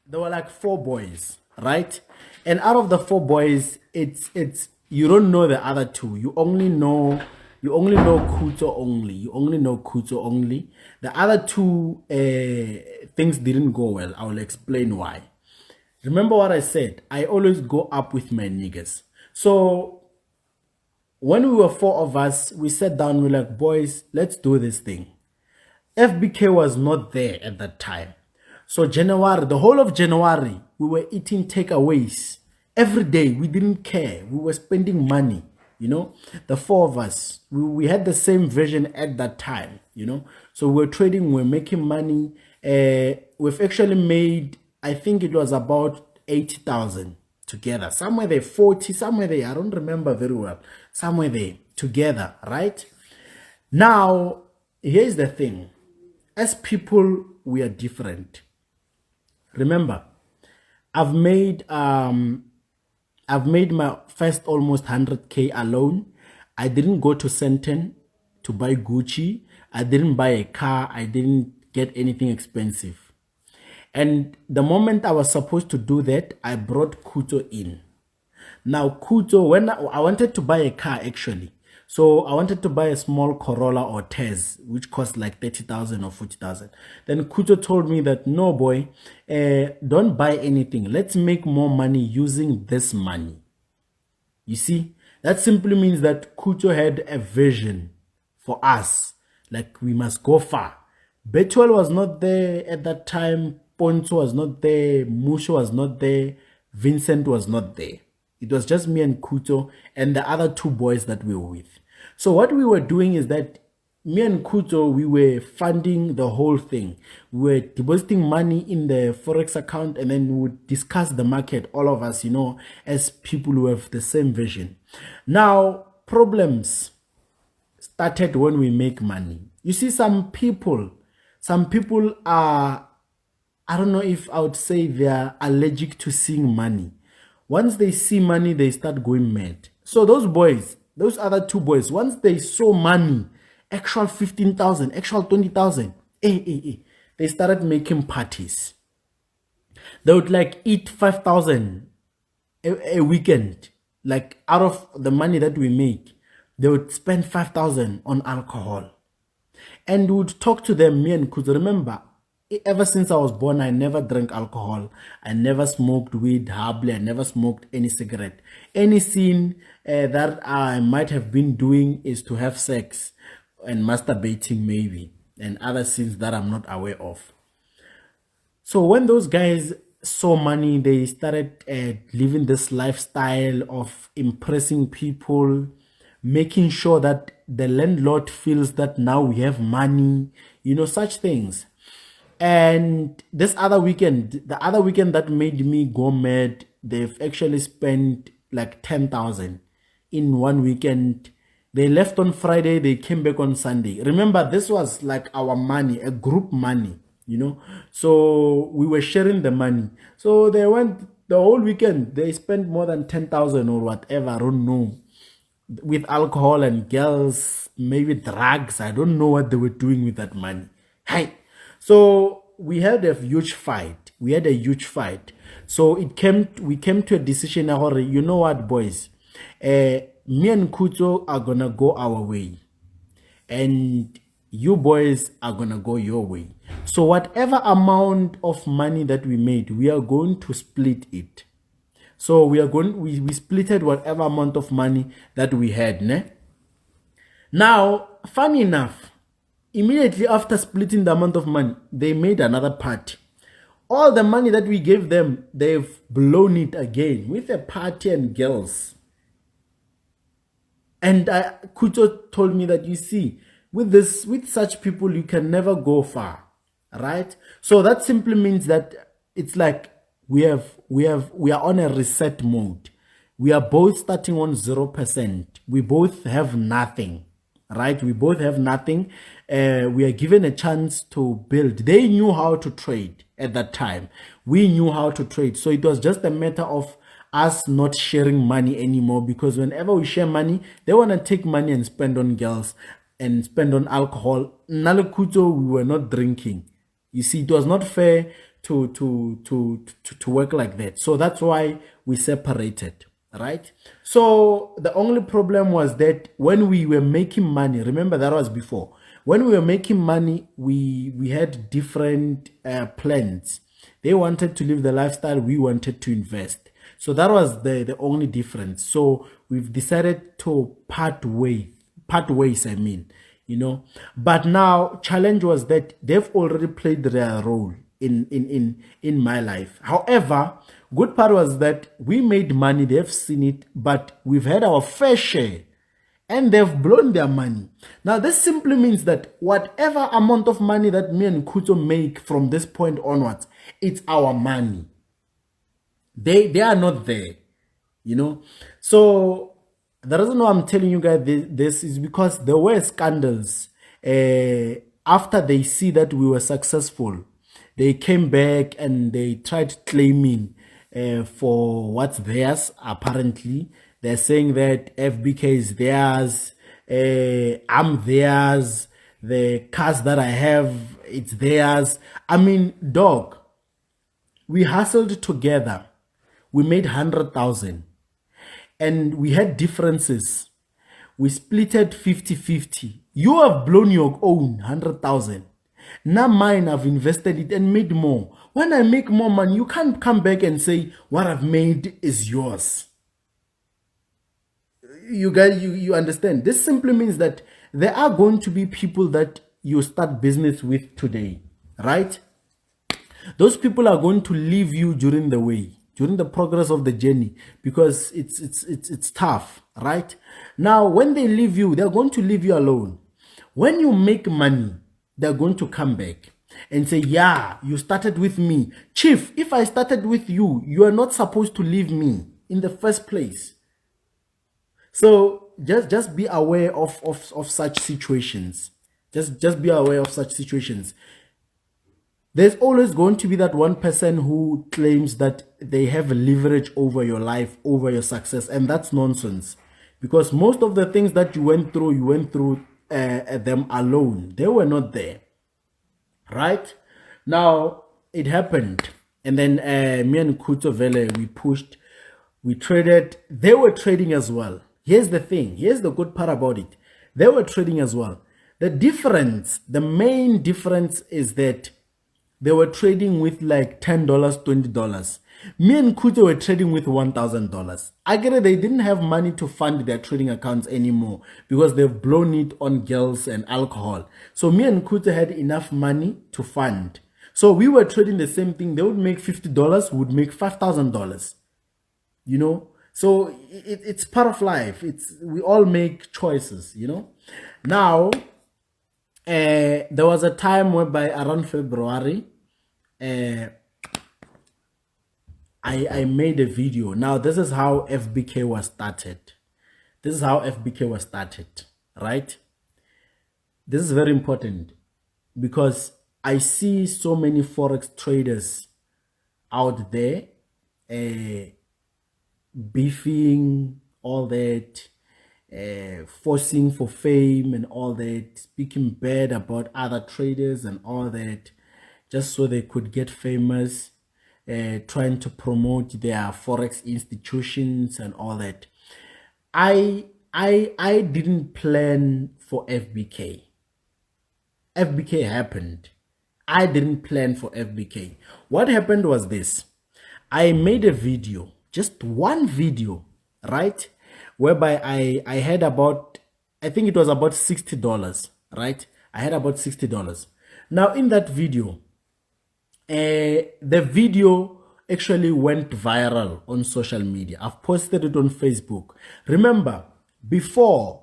there were like four boys, right? And out of the four boys, it's you don't know the other two. You only know Kuto only. You only know Kuto only. The other two things didn't go well. I will explain why. Remember what I said? I always go up with my niggas. So when we were four of us, we sat down, we're like, boys, let's do this thing. FBK was not there at that time. So January, the whole of January, we were eating takeaways. Every day, we didn't care. We were spending money, the four of us. We had the same vision at that time, So we were trading, we were making money. We've actually made, I think it was about 80,000 together. Somewhere there, 40, somewhere there. I don't remember very well. Somewhere there, together, right? Now, here's the thing. As people, we are different. Remember, I've made my first almost 100K alone. I didn't go to Senten to buy Gucci. I didn't buy a car. I didn't get anything expensive. And the moment I was supposed to do that, I brought Kuto in. Now, Kuto, when I wanted to buy a car actually. So I wanted to buy a small Corolla or Tez, which cost like 30,000 or 40,000. Then Kuto told me that, no boy, don't buy anything. Let's make more money using this money. You see, that simply means that Kuto had a vision for us. Like we must go far. Betuel was not there at that time. Poncho was not there. Musho was not there. Vincent was not there. It was just me and Kuto and the other two boys that we were with. So what we were doing is that me and Kuto, we were funding the whole thing. We were depositing money in the Forex account and then we would discuss the market, all of us, as people who have the same vision. Now, problems started when we make money. You see, some people are, I don't know if I would say they are allergic to seeing money. Once they see money, they start going mad. So those boys, those other two boys, once they saw money, actual 15,000, actual 20,000, they started making parties. They would like eat 5,000 a weekend. Like out of the money that we make, they would spend 5,000 on alcohol. And we would talk to them, me and Kuzo. Remember, ever since I was born, I never drank alcohol. I never smoked weed, hardly. I never smoked any cigarette. Any sin that I might have been doing is to have sex and masturbating maybe, and other sins that I'm not aware of. So when those guys saw money, they started living this lifestyle of impressing people, making sure that the landlord feels that now we have money, such things. And this other weekend, the other weekend that made me go mad, they've actually spent like 10,000 in one weekend. They left on Friday, they came back on Sunday. Remember, this was like our money, a group money, So we were sharing the money. So they went the whole weekend, they spent more than 10,000 or whatever, I don't know, with alcohol and girls, maybe drugs. I don't know what they were doing with that money. Hey. So we had a huge fight. So we came to a decision. You know what, boys? Me and Kuto are gonna go our way, and you boys are gonna go your way. So whatever amount of money that we made, we are going to split it. So we splitted whatever amount of money that we had. Ne? Now, funny enough, immediately after splitting the amount of money, they made another party. All the money that we gave them, they've blown it again with a party and girls. And Kuto told me that, you see, with such people, you can never go far, right? So that simply means that it's like we are on a reset mode. We are both starting on 0%. We both have nothing. Right? We both have nothing. We are given a chance to build. They knew how to trade at that time. We knew how to trade. So it was just a matter of us not sharing money anymore, because whenever we share money, they want to take money and spend on girls and spend on alcohol. Nalekuto, we were not drinking. You see, it was not fair to work like that. So that's why we separated, right? So the only problem was that when we were making money, remember that was before. When we were making money, we had different plans. They wanted to live the lifestyle, we wanted to invest. So that was the only difference. So we've decided to part ways, I mean, But now challenge was that they've already played their role in my life. However, good part was that we made money, they've seen it, but we've had our fair share and they've blown their money. Now, this simply means that whatever amount of money that me and Kuto make from this point onwards, it's our money. They are not there, So the reason why I'm telling you guys this is because there were scandals. After they see that we were successful, they came back and they tried claiming for what's theirs. Apparently, they're saying that FBK is theirs, I'm theirs, the cars that I have, it's theirs. I mean, dog, we hustled together. We made 100,000 and we had differences. We splitted 50-50. You have blown your own 100,000. Now mine, I've invested it and made more. When I make more money, you can't come back and say what I've made is yours. You guys, you understand? This simply means that there are going to be people that you start business with today, right? Those people are going to leave you during the way, during the progress of the journey, because it's tough, right? Now, when they leave you, they're going to leave you alone. When you make money, they're going to come back and say, yeah, you started with me. Chief, if I started with you, you are not supposed to leave me in the first place. So just be aware of such situations. Just be aware of such situations. There's always going to be that one person who claims that they have leverage over your life, over your success, and that's nonsense. Because most of the things that you went through them alone. They were not there, right? Now, it happened. And then me and Kuto Vele, we pushed, we traded. They were trading as well. Here's the thing. Here's the good part about it. They were trading as well. The difference, the main difference is that they were trading with like $10, $20. Me and Kuto were trading with $1,000. I get it, they didn't have money to fund their trading accounts anymore because they've blown it on girls and alcohol. So me and Kuto had enough money to fund. So we were trading the same thing. They would make $50, we would make $5,000. So it's part of life. We all make choices, Now, there was a time whereby around February, I made a video. Now, this is how FBK was started. This is how FBK was started, right? This is very important because I see so many Forex traders out there beefing, all that, forcing for fame and all that, speaking bad about other traders and all that, just so they could get famous, trying to promote their Forex institutions and all that. I didn't plan for FBK. FBK happened. I didn't plan for FBK. What happened was this. I made a video, just one video, right? Whereby I had about, I think it was about $60, right? I had about $60. Now in that video, the video actually went viral on social media. I've posted it on Facebook. Remember, before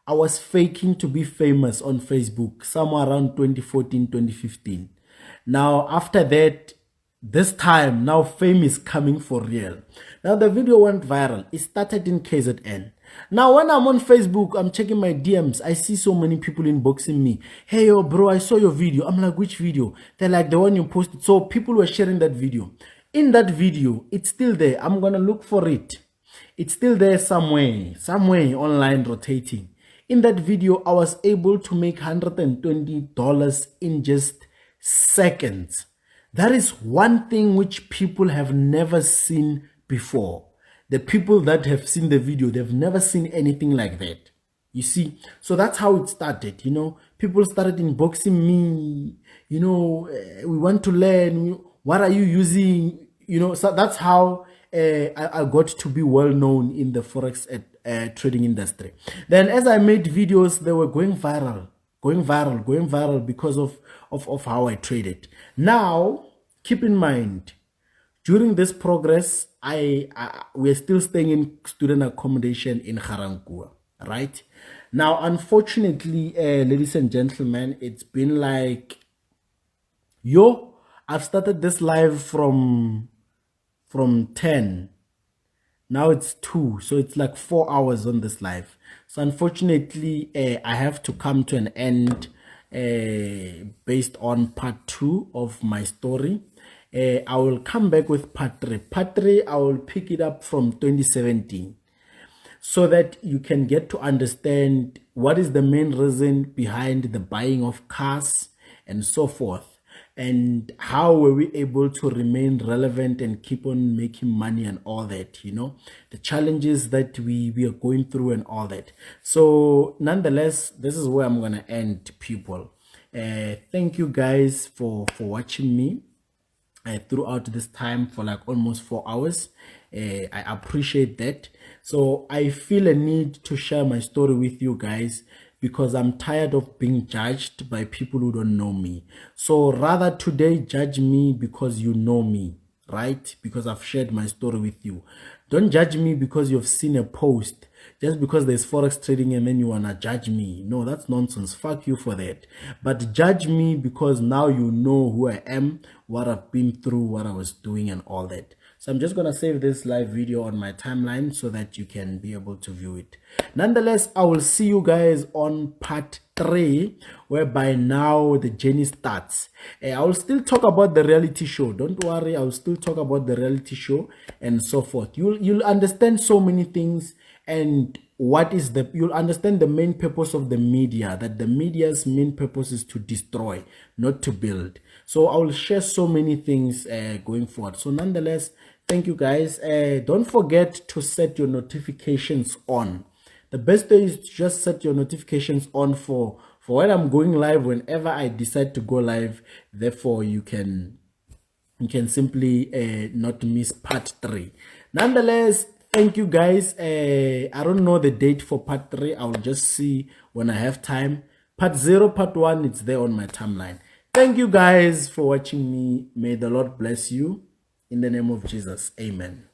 I was faking to be famous on Facebook somewhere around 2014, 2015. Now after that, this time, now fame is coming for real. Now the video went viral. It started in KZN. Now when I'm on Facebook, I'm checking my DMs. I see so many people inboxing me. Hey, yo, bro, I saw your video. I'm like, which video? They're like, the one you posted. So people were sharing that video. In that video, it's still there. I'm going to look for it. It's still there somewhere online rotating. In that video, I was able to make $120 in just seconds. That is one thing which people have never seen before. The people that have seen the video, they've never seen anything like that. You see, so that's how it started. People started inboxing me. We want to learn. What are you using? So that's how I got to be well known in the Forex trading industry. Then as I made videos, they were going viral, because of how I traded. Now, keep in mind, during this progress, we're still staying in student accommodation in Garankuwa, right? Now, unfortunately, ladies and gentlemen, it's been like, I've started this live from 10. Now it's 2, so it's like 4 hours on this live. So unfortunately, I have to come to an end based on part 2 of my story. I will come back with part 3. Part 3, I will pick it up from 2017 so that you can get to understand what is the main reason behind the buying of cars and so forth. And how were we able to remain relevant and keep on making money and all that, the challenges that we are going through and all that. So nonetheless, this is where I'm going to end, people. Thank you guys for watching me throughout this time for like almost 4 hours. I appreciate that. So I feel a need to share my story with you guys, because I'm tired of being judged by people who don't know me. So rather today, judge me because you know me, right? Because I've shared my story with you. Don't judge me because you've seen a post. Just because there's Forex trading and then you want to judge me. No, that's nonsense. Fuck you for that. But judge me because now you know who I am, what I've been through, what I was doing and all that. So I'm just going to save this live video on my timeline so that you can be able to view it. Nonetheless, I will see you guys on part 3, whereby now the journey starts. I will still talk about the reality show. Don't worry, I will still talk about the reality show and so forth. You'll understand so many things, and you'll understand the main purpose of the media, that the media's main purpose is to destroy, not to build. So I will share so many things going forward. So nonetheless, thank you guys. Don't forget to set your notifications on. The best way is to just set your notifications on for when I'm going live, whenever I decide to go live. Therefore, you can simply not miss part 3. Nonetheless, thank you guys. I don't know the date for part 3. I'll just see when I have time. Part 0, part 1, it's there on my timeline. Thank you guys for watching me. May the Lord bless you. In the name of Jesus. Amen.